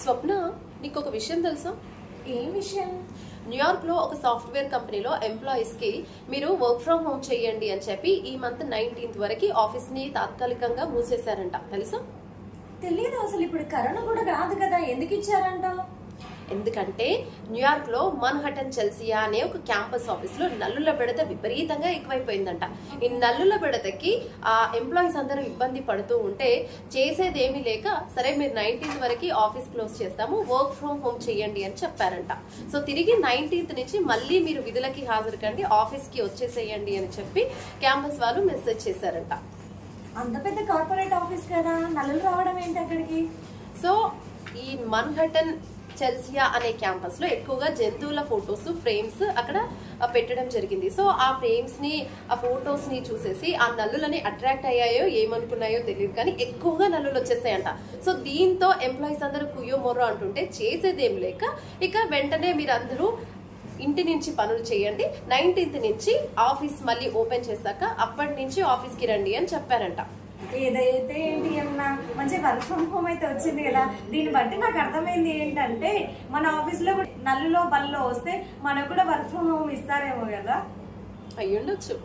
స్వప్న, నీకు ఒక విషయం తెలుసా? ఏం విషయం? న్యూయార్క్ లో ఒక సాఫ్ట్వేర్ కంపెనీలో ఎంప్లాయీస్ కి మీరు వర్క్ ఫ్రమ్ హోమ్ చేయండి అని చెప్పి ఈ మంత్ 19th వరకు ఆఫీస్ ని తాత్కాలికంగా మూసేశారంట. తెలుసా? తెలియదు అసలు. ఇప్పుడు కరోనా కూడా రాదు కదా, ఎందుకు ఇచ్చారంట? ఎందుకంటే న్యూయార్క్ లో మన్హటన్ చెల్సియా అనే ఒక క్యాంపస్ ఆఫీస్ లో నల్లుల బెడత విపరీతంగా ఎక్కువైపోయిందంట. ఈ నల్లుల బెడతకి ఆ ఎంప్లాయీస్ అందరూ ఇబ్బంది పడుతూ ఉంటే చేసేది ఏమీ లేక, సరే మీరు 19th వరకు ఆఫీస్ క్లోజ్ చేస్తాము, వర్క్ ఫ్రమ్ హోమ్ చేయండి అని చెప్పారంట. సో తిరిగి 19th నుంచి మళ్ళీ మీరు విధులకి హాజరు కండి, ఆఫీస్ కి వచ్చేసేయండి అని చెప్పి క్యాంపస్ వాళ్ళు మెసేజ్ చేశారంట. అంత పెద్ద కార్పొరేట్ ఆఫీస్ కదా, నల్లులు రావడం ఏంటి అక్కడికి? సో ఈ మన్హటన్ చెల్సియా అనే క్యాంపస్ లో ఎక్కువగా జంతువుల ఫొటోస్ ఫ్రేమ్స్ అక్కడ పెట్టడం జరిగింది. సో ఆ ఫ్రేమ్స్ ని, ఆ ఫొటోస్ ని చూసేసి ఆ నల్లులని అట్రాక్ట్ అయ్యాయో ఏమనుకున్నాయో తెలియదు, కానీ ఎక్కువగా నల్లులు వచ్చేసాయంట. సో దీంతో ఎంప్లాయీస్ అందరూ కుయ్యో మొర్రో అంటుంటే చేసేదేం లేక ఇక వెంటనే మీరు అందరూ ఇంటి నుంచి పనులు చేయండి, 19th నుంచి ఆఫీస్ మళ్ళీ ఓపెన్ చేశాక అప్పటి నుంచి ఆఫీస్ కి రండి అని చెప్పారంట. ఏదైతే ఏంటి అన్నా, మంచి వర్క్ ఫ్రమ్ హోమ్ అయితే వచ్చింది కదా. దీన్ని బట్టి నాకు అర్థమైంది ఏంటంటే, మన ఆఫీస్ లో నల్లులో బల్లో వస్తే మనకు కూడా వర్క్ ఫ్రమ్ హోమ్ ఇస్తారేమో కదా. అయ్యుండొచ్చు.